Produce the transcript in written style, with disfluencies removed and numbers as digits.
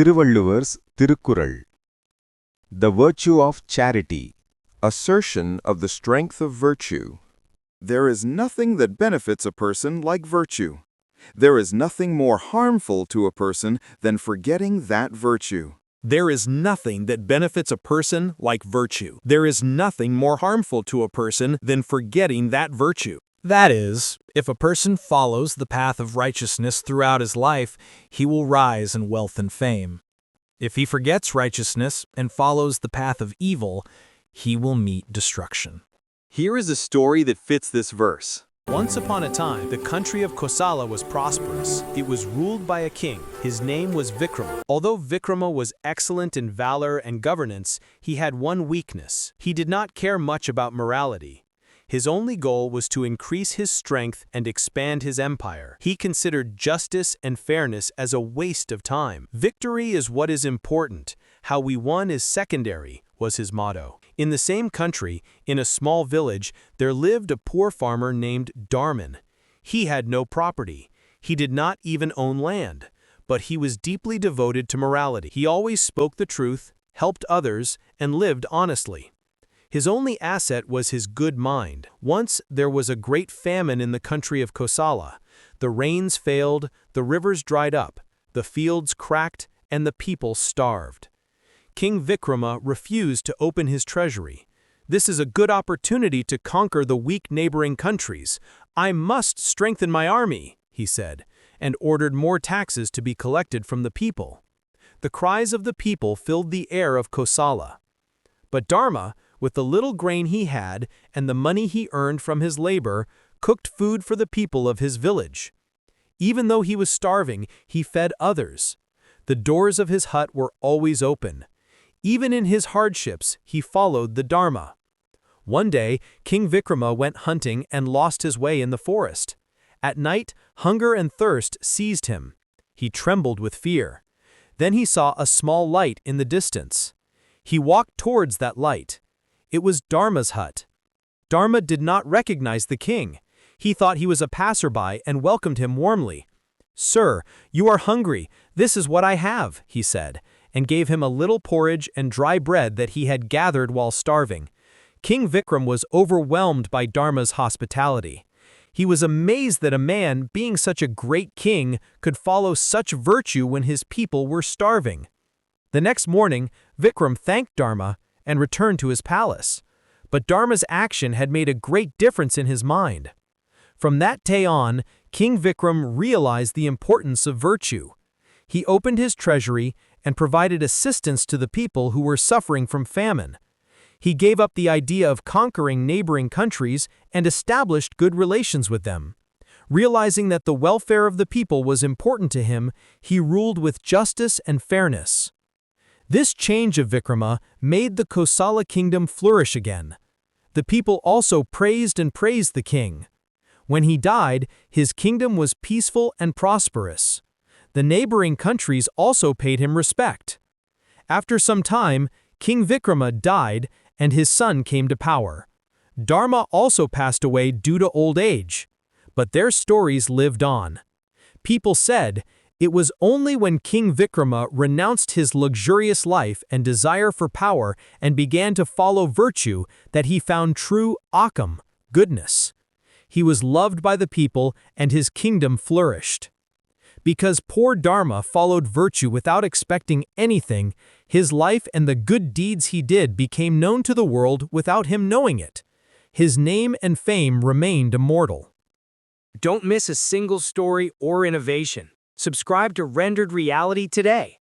Thiruvalluvar's Thirukkural. The virtue of charity. Assertion of the strength of virtue. There is nothing that benefits a person like virtue. There is nothing more harmful to a person than forgetting that virtue. There is nothing that benefits a person like virtue. There is nothing more harmful to a person than forgetting that virtue. That is, if a person follows the path of righteousness throughout his life, he will rise in wealth and fame. If he forgets righteousness and follows the path of evil, he will meet destruction. Here is a story that fits this verse. Once upon a time, the country of Kosala was prosperous. It was ruled by a king. His name was Vikrama. Although Vikrama was excellent in valor and governance, he had one weakness. He did not care much about morality. His only goal was to increase his strength and expand his empire. He considered justice and fairness as a waste of time. Victory is what is important. How we won is secondary, was his motto. In the same country, in a small village, there lived a poor farmer named Dharman. He had no property. He did not even own land. But he was deeply devoted to morality. He always spoke the truth, helped others, and lived honestly. His only asset was his good mind. Once there was a great famine in the country of Kosala. The rains failed, the rivers dried up, the fields cracked, and the people starved. King Vikrama refused to open his treasury. "This is a good opportunity to conquer the weak neighboring countries. I must strengthen my army," he said, and ordered more taxes to be collected from the people. The cries of the people filled the air of Kosala. But Dharma, with the little grain he had and the money he earned from his labor, cooked food for the people of his village. Even though he was starving, he fed others. The doors of his hut were always open. Even in his hardships, he followed the Dharma. One day, King Vikrama went hunting and lost his way in the forest. At night, hunger and thirst seized him. He trembled with fear. Then he saw a small light in the distance. He walked towards that light. It was Dharma's hut. Dharma did not recognize the king. He thought he was a passerby and welcomed him warmly. "Sir, you are hungry. This is what I have," he said, and gave him a little porridge and dry bread that he had gathered while starving. King Vikram was overwhelmed by Dharma's hospitality. He was amazed that a man, being such a great king, could follow such virtue when his people were starving. The next morning, Vikram thanked Dharma and returned to his palace. But Dharma's action had made a great difference in his mind. From that day on, King Vikram realized the importance of virtue. He opened his treasury and provided assistance to the people who were suffering from famine. He gave up the idea of conquering neighboring countries and established good relations with them. Realizing that the welfare of the people was important to him, he ruled with justice and fairness. This change of Vikrama made the Kosala kingdom flourish again. The people also praised the king. When he died, his kingdom was peaceful and prosperous. The neighboring countries also paid him respect. After some time, King Vikrama died and his son came to power. Dharma also passed away due to old age. But their stories lived on. People said, it was only when King Vikrama renounced his luxurious life and desire for power and began to follow virtue that he found true akam, goodness. He was loved by the people and his kingdom flourished. Because poor Dharma followed virtue without expecting anything, his life and the good deeds he did became known to the world without him knowing it. His name and fame remained immortal. Don't miss a single story or innovation. Subscribe to Rendered Reality today.